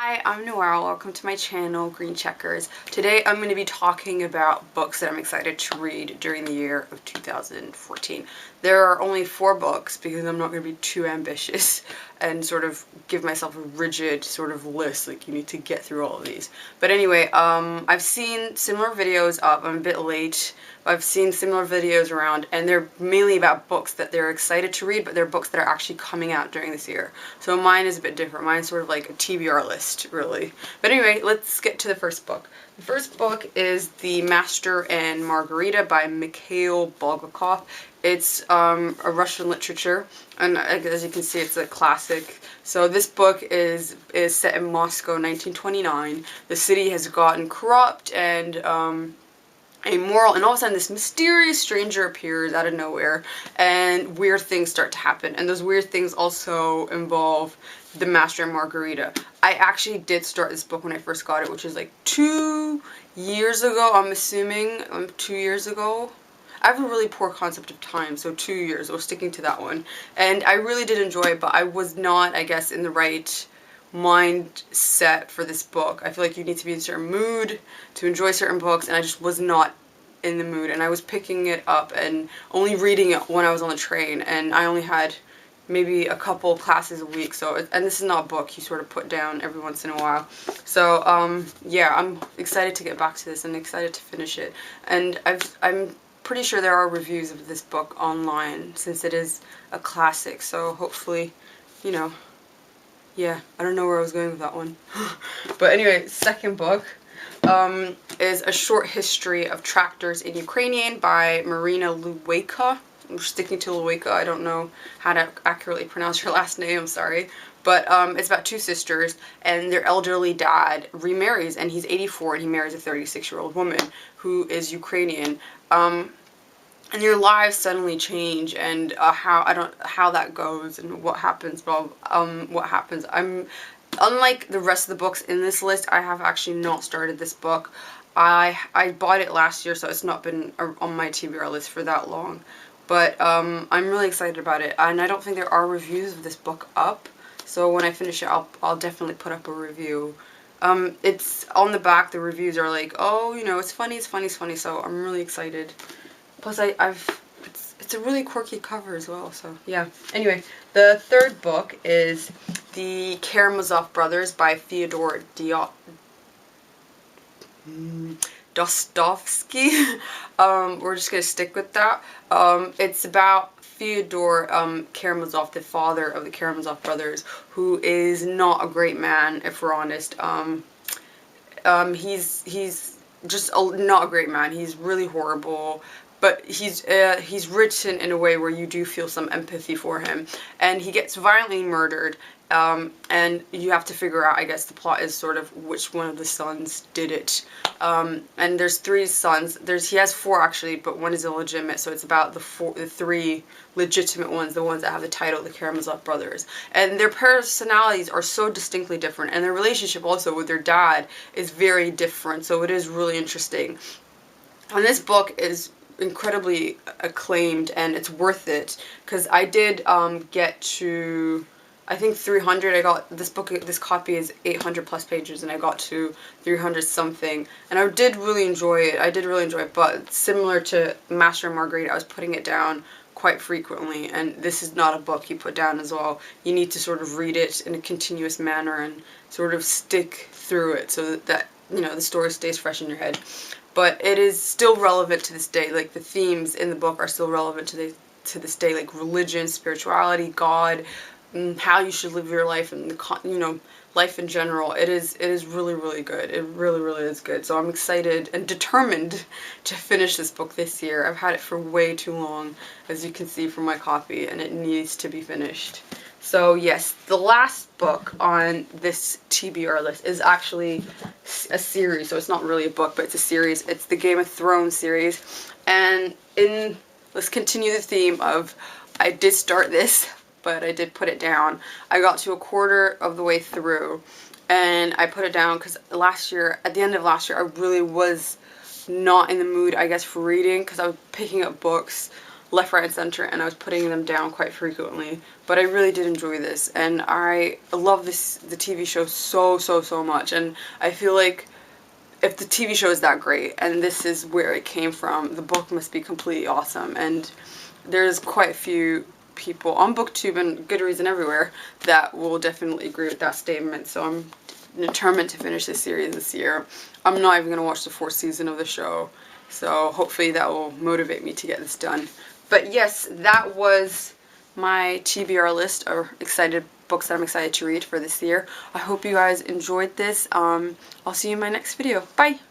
Hi, I'm Noelle. Welcome to my channel, Green Checkers. Today I'm going to be talking about books that I'm excited to read during the year of 2014. There are only 4 books because I'm not going to be too ambitious and sort of give myself a rigid sort of list, like you need to get through all of these. But anyway, I've seen similar videos up. I'm a bit late. I've seen similar videos around, and they're mainly about books that they're excited to read, but they're books that are actually coming out during this year. So mine is a bit different. Mine's sort of like a TBR list, really. But anyway, let's get to the first book. The first book is The Master and Margarita by Mikhail Bulgakov. It's a Russian literature, and as you can see, it's a classic. So this book is set in Moscow, 1929. The city has gotten corrupt and amoral, and all of a sudden this mysterious stranger appears out of nowhere, and weird things start to happen. And those weird things also involve the Master and Margarita. I actually did start this book when I first got it, which is like 2 years ago, I'm assuming. 2 years ago. I have a really poor concept of time, so 2 years. I was sticking to that one. And I really did enjoy it, but I was not, I guess, in the right mindset for this book. I feel like you need to be in a certain mood to enjoy certain books, and I just was not in the mood. And I was picking it up and only reading it when I was on the train, and I only had maybe a couple classes a week, so, and this is not a book you sort of put down every once in a while. So, yeah, I'm excited to get back to this and excited to finish it. And I'm pretty sure there are reviews of this book online, since it is a classic, so hopefully, you know, yeah, I don't know where I was going with that one. But anyway, second book is A Short History of Tractors in Ukrainian by Marina Luwejka. I'm sticking to Luwejka. I don't know how to accurately pronounce her last name, I'm sorry. But it's about 2 sisters, and their elderly dad remarries, and he's 84, and he marries a 36-year-old woman who is Ukrainian. And their lives suddenly change, and how that goes and what happens. What happens. Unlike the rest of the books in this list, I have actually not started this book. I bought it last year, so it's not been on my TBR list for that long. But I'm really excited about it, and I don't think there are reviews of this book up. So when I finish it, I'll definitely put up a review. It's on the back. The reviews are like, oh, you know, it's funny, it's funny, it's funny. So I'm really excited. Plus, it's a really quirky cover as well, so yeah. Anyway, the third book is The Karamazov Brothers by Fyodor Dostoevsky. We're just gonna stick with that. It's about Fyodor Karamazov, the father of the Karamazov brothers, who is not a great man, if we're honest. He's just not a great man. He's really horrible. But he's written in a way where you do feel some empathy for him. And he gets violently murdered, and you have to figure out, I guess the plot is sort of which one of the sons did it. And there's 3 sons. He has 4 actually, but one is illegitimate, so it's about the 3 legitimate ones, the ones that have the title, the Karamazov brothers. And their personalities are so distinctly different, and their relationship also with their dad is very different, so it is really interesting. And this book is incredibly acclaimed, and it's worth it, because I did get to, I think, 300. I got this book, this copy is 800 plus pages, and I got to 300 something, and I did really enjoy it. But similar to Master and Margarita, I was putting it down quite frequently, and this is not a book you put down as well. You need to sort of read it in a continuous manner and sort of stick through it so that you know, the story stays fresh in your head. But it is still relevant to this day. Like, the themes in the book are still relevant to this day, like religion, spirituality, God, how you should live your life, and you know, life in general. It is really, really good. It really, really is good. So I'm excited and determined to finish this book this year. I've had it for way too long, as you can see from my copy, and it needs to be finished. So yes, the last book on this TBR list is actually a series, so it's not really a book, but it's a series. It's the Game of Thrones series, and let's continue the theme of, I did start this, but I did put it down. I got to a quarter of the way through, and I put it down because last year, at the end of last year, I really was not in the mood, I guess, for reading, because I was picking up books left, right, and center, and I was putting them down quite frequently. But I really did enjoy this, and I love the TV show so much, and I feel like if the TV show is that great, and this is where it came from, the book must be completely awesome. And there's quite a few people on Booktube and Goodreads and everywhere that will definitely agree with that statement. So I'm determined to finish this series this year. I'm not even going to watch the 4th season of the show, so hopefully that will motivate me to get this done. But yes, that was my TBR list of books that I'm excited to read for this year. I hope you guys enjoyed this. I'll see you in my next video. Bye!